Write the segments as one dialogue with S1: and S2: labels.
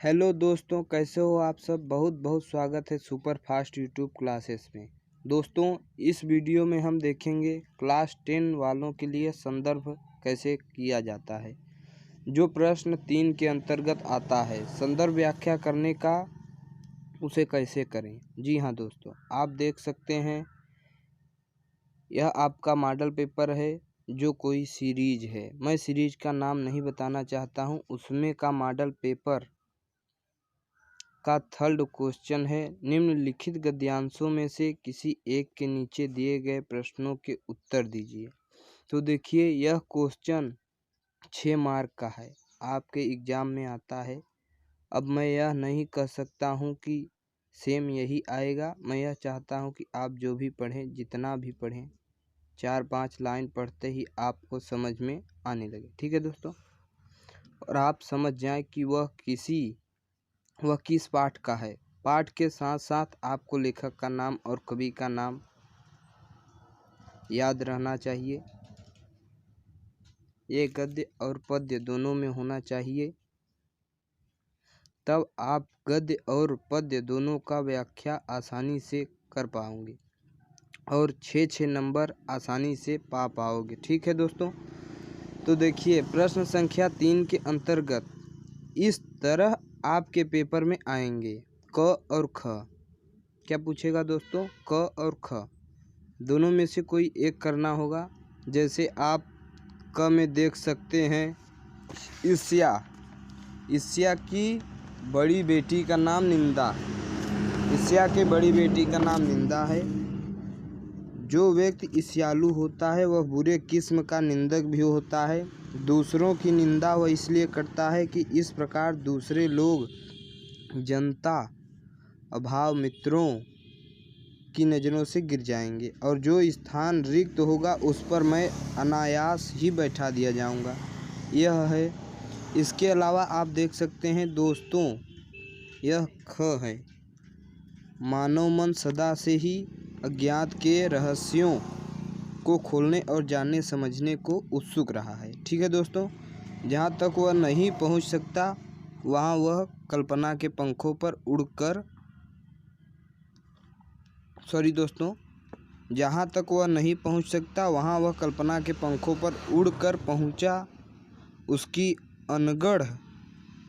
S1: Hello दोस्तों, कैसे हो आप सब। बहुत बहुत स्वागत है सुपर फास्ट यूट्यूब क्लासेस में। दोस्तों, इस वीडियो में हम देखेंगे क्लास 10 वालों के लिए संदर्भ कैसे किया जाता है, जो प्रश्न 3 के अंतर्गत आता है। संदर्भ व्याख्या करने का उसे कैसे करें। जी हाँ दोस्तों, आप देख सकते हैं यह आपका मॉडल पेपर है, जो कोई सीरीज है। मैं सीरीज का नाम नहीं बताना चाहता हूँ। उसमें का मॉडल पेपर का थर्ड क्वेश्चन है, निम्नलिखित गद्यांशों में से किसी एक के नीचे दिए गए प्रश्नों के उत्तर दीजिए। तो देखिए, यह क्वेश्चन 6 मार्क का है, आपके एग्जाम में आता है। अब मैं यह नहीं कह सकता हूँ कि सेम यही आएगा। मैं यह चाहता हूँ कि आप जो भी पढ़ें, जितना भी पढ़ें, 4-5 लाइन पढ़ते ही आपको समझ में आने लगे। ठीक है दोस्तों, और आप समझ जाएं कि वह किस पाठ का है। पाठ के साथ साथ आपको लेखक का नाम और कवि का नाम याद रहना चाहिए। ये गद्य और पद्य दोनों में होना चाहिए, तब आप गद्य और पद्य दोनों का व्याख्या आसानी से कर पाओगे और 6 नंबर आसानी से पा पाओगे। ठीक है दोस्तों, तो देखिए, प्रश्न संख्या 3 के अंतर्गत इस तरह आपके पेपर में आएंगे। क और ख क्या पूछेगा दोस्तों? क और ख दोनों में से कोई एक करना होगा। जैसे आप क में देख सकते हैं, ईर्ष्या की बड़ी बेटी का नाम निंदा। ईर्ष्या की बड़ी बेटी का नाम निंदा है। जो व्यक्ति ईर्ष्यालु होता है वह बुरे किस्म का निंदक भी होता है। दूसरों की निंदा वह इसलिए करता है कि इस प्रकार दूसरे लोग, जनता, अभाव मित्रों की नज़रों से गिर जाएंगे और जो स्थान रिक्त होगा उस पर मैं अनायास ही बैठा दिया जाऊंगा। यह है। इसके अलावा आप देख सकते हैं दोस्तों, यह ख है। मानव मन सदा से ही अज्ञात के रहस्यों को खोलने और जानने समझने को उत्सुक रहा है। ठीक है दोस्तों, जहाँ तक वह नहीं पहुँच सकता वहाँ वह कल्पना के पंखों पर उड़कर जहाँ तक वह नहीं पहुँच सकता वहाँ वह कल्पना के पंखों पर उड़कर पहुँचा। उसकी अनगढ़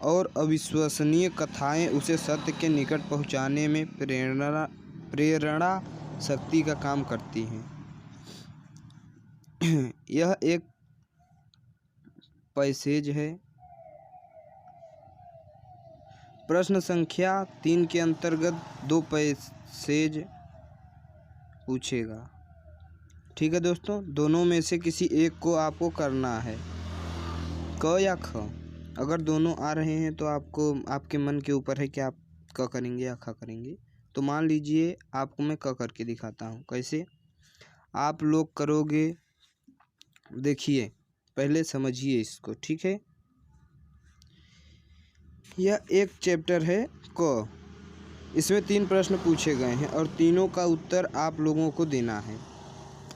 S1: और अविश्वसनीय कथाएं उसे सत्य के निकट पहुँचाने में प्रेरणा शक्ति का काम करती हैं। यह एक पैसेज है। प्रश्न संख्या 3 के अंतर्गत 2 पैसेज पूछेगा। ठीक है दोस्तों, दोनों में से किसी एक को आपको करना है, क या ख। अगर दोनों आ रहे हैं तो आपके मन के ऊपर है कि आप क करेंगे या ख करेंगे। तो मान लीजिए आपको मैं क करके दिखाता हूँ। कैसे आप लोग करोगे, देखिए, पहले समझिए इसको। ठीक है, यह एक चैप्टर है क। इसमें 3 प्रश्न पूछे गए हैं और तीनों का उत्तर आप लोगों को देना है।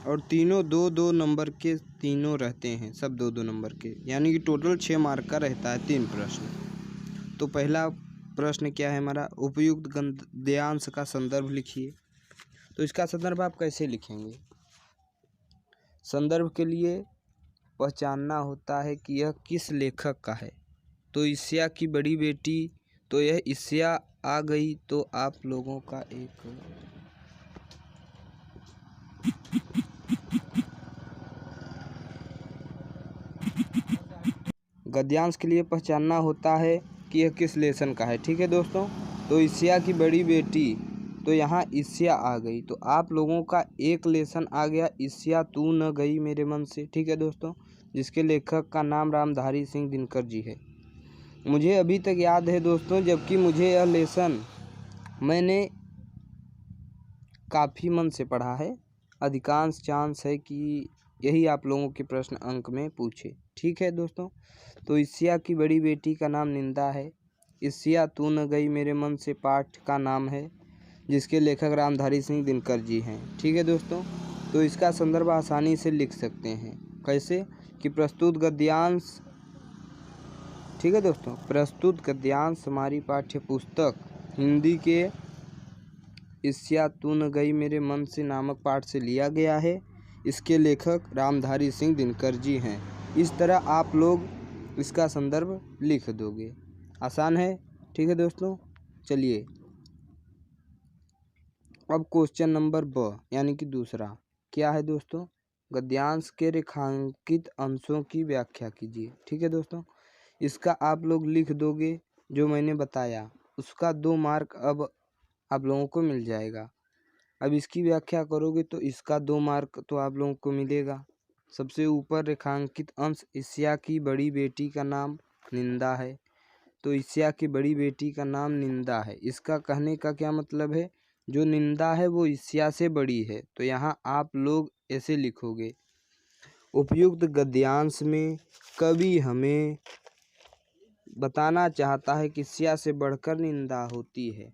S1: और तीनों 2-2 नंबर के तीनों रहते हैं, सब 2-2 नंबर के, यानी कि टोटल 6 मार्क का रहता है 3 प्रश्न। तो पहला प्रश्न क्या है हमारा? उपयुक्त गद्यांश का संदर्भ लिखिए। तो इसका संदर्भ आप कैसे लिखेंगे? संदर्भ के लिए पहचानना होता है कि यह किस लेखक का है। तो ईर्ष्या की बड़ी बेटी, तो यह ईर्ष्या आ गई। तो आप लोगों का एक गद्यांश के लिए पहचानना होता है कि यह किस लेसन का है। ठीक है दोस्तों, तो ईर्ष्या की बड़ी बेटी, तो यहाँ ईर्ष्या आ गई। तो आप लोगों का एक लेसन आ गया, ईर्ष्या तू न गई मेरे मन से। ठीक है दोस्तों, जिसके लेखक का नाम रामधारी सिंह दिनकर जी है। मुझे अभी तक याद है दोस्तों, जबकि मुझे यह लेसन मैंने काफ़ी मन से पढ़ा है। अधिकांश चांस है कि यही आप लोगों के प्रश्न अंक में पूछे। ठीक है दोस्तों, तो ईर्ष्या की बड़ी बेटी का नाम निंदा है। ईर्ष्या तू न गई मेरे मन से पाठ का नाम है, जिसके लेखक रामधारी सिंह दिनकर जी हैं। ठीक है दोस्तों, तो इसका संदर्भ आसानी से लिख सकते हैं। कैसे कि प्रस्तुत गद्यांश ठीक है दोस्तों। प्रस्तुत गद्यांश हमारी पाठ्य पुस्तक हिंदी के ईर्ष्या तू न गई मेरे मन से नामक पाठ से लिया गया है। इसके लेखक रामधारी सिंह दिनकर जी हैं। इस तरह आप लोग इसका संदर्भ लिख दोगे। आसान है, ठीक है दोस्तों। चलिए अब क्वेश्चन नंबर ब यानी कि दूसरा क्या है दोस्तों, गद्यांश के रेखांकित अंशों की व्याख्या कीजिए। ठीक है दोस्तों, इसका आप लोग लिख दोगे जो मैंने बताया, उसका 2 मार्क अब आप लोगों को मिल जाएगा। अब इसकी व्याख्या करोगे तो इसका 2 मार्क तो आप लोगों को मिलेगा। सबसे ऊपर रेखांकित अंश ईर्ष्या की बड़ी बेटी का नाम निंदा है, तो ईर्ष्या की बड़ी बेटी का नाम निंदा है। इसका कहने का क्या मतलब है, जो निंदा है वो ईर्ष्या से बड़ी है। तो यहाँ आप लोग ऐसे लिखोगे, उपयुक्त गद्यांश में कवि हमें बताना चाहता है कि ईर्ष्या से बढ़कर निंदा होती है,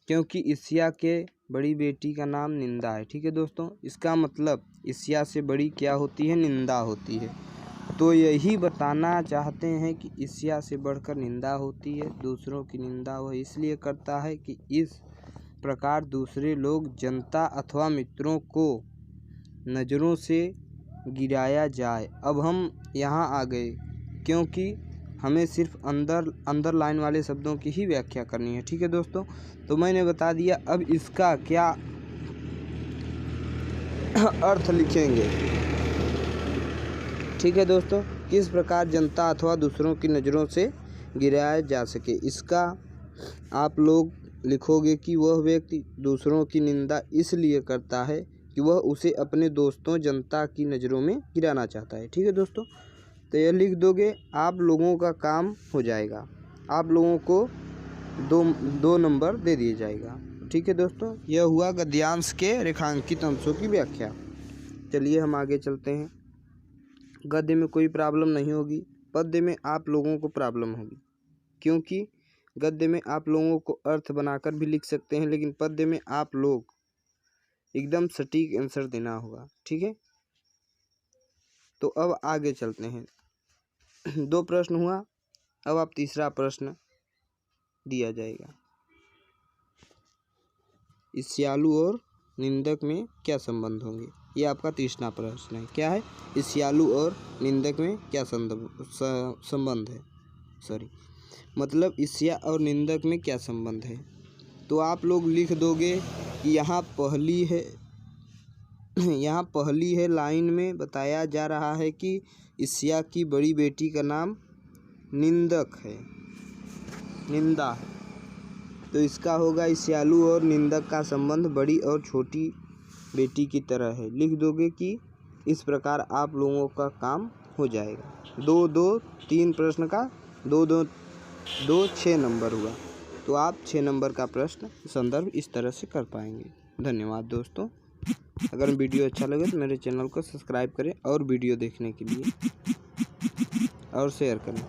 S1: क्योंकि ईर्ष्या के बड़ी बेटी का नाम निंदा है। ठीक है दोस्तों, इसका मतलब ईर्ष्या से बड़ी क्या होती है, निंदा होती है। तो यही बताना चाहते हैं कि ईर्ष्या से बढ़कर निंदा होती है। दूसरों की निंदा वह इसलिए करता है कि इस प्रकार दूसरे लोग, जनता अथवा मित्रों को नज़रों से गिराया जाए। अब हम यहाँ आ गए, क्योंकि हमें सिर्फ अंदर लाइन वाले शब्दों की ही व्याख्या करनी है। ठीक है दोस्तों, तो मैंने बता दिया। अब इसका क्या अर्थ लिखेंगे। ठीक है दोस्तों, किस प्रकार जनता अथवा दूसरों की नज़रों से गिराया जा सके, इसका आप लोग लिखोगे कि वह व्यक्ति दूसरों की निंदा इसलिए करता है कि वह उसे अपने दोस्तों, जनता की नज़रों में गिराना चाहता है। ठीक है दोस्तों, तो यह लिख दोगे, आप लोगों का काम हो जाएगा। आप लोगों को दो नंबर दे दिया जाएगा। ठीक है दोस्तों, यह हुआ गद्यांश के रेखांकित अंशों की व्याख्या। चलिए हम आगे चलते हैं। गद्य में कोई प्रॉब्लम नहीं होगी, पद्य में आप लोगों को प्रॉब्लम होगी, क्योंकि गद्य में आप लोगों को अर्थ बनाकर भी लिख सकते हैं, लेकिन पद्य में आप लोग एकदम सटीक आंसर देना होगा। ठीक है, तो अब आगे चलते हैं। 2 प्रश्न हुआ, अब आप तीसरा प्रश्न दिया जाएगा। ईर्ष्यालु और निंदक में क्या संबंध होंगे, ये आपका तीसरा प्रश्न है। क्या है, ईर्ष्यालु और निंदक में क्या संबंध है, मतलब ईर्ष्या और निंदक में क्या संबंध है। तो आप लोग लिख दोगे कि यहाँ पहली है लाइन में बताया जा रहा है कि ईर्ष्या की बड़ी बेटी का नाम निंदक है, निंदा है। तो इसका होगा ईर्ष्यालु और निंदक का संबंध बड़ी और छोटी बेटी की तरह है। लिख दोगे कि इस प्रकार आप लोगों का काम हो जाएगा। 3 प्रश्न का 2 6 नंबर हुआ, तो आप 6 नंबर का प्रश्न संदर्भ इस तरह से कर पाएंगे। धन्यवाद दोस्तों। अगर वीडियो अच्छा लगे तो मेरे चैनल को सब्सक्राइब करें और वीडियो देखने के लिए और शेयर करें।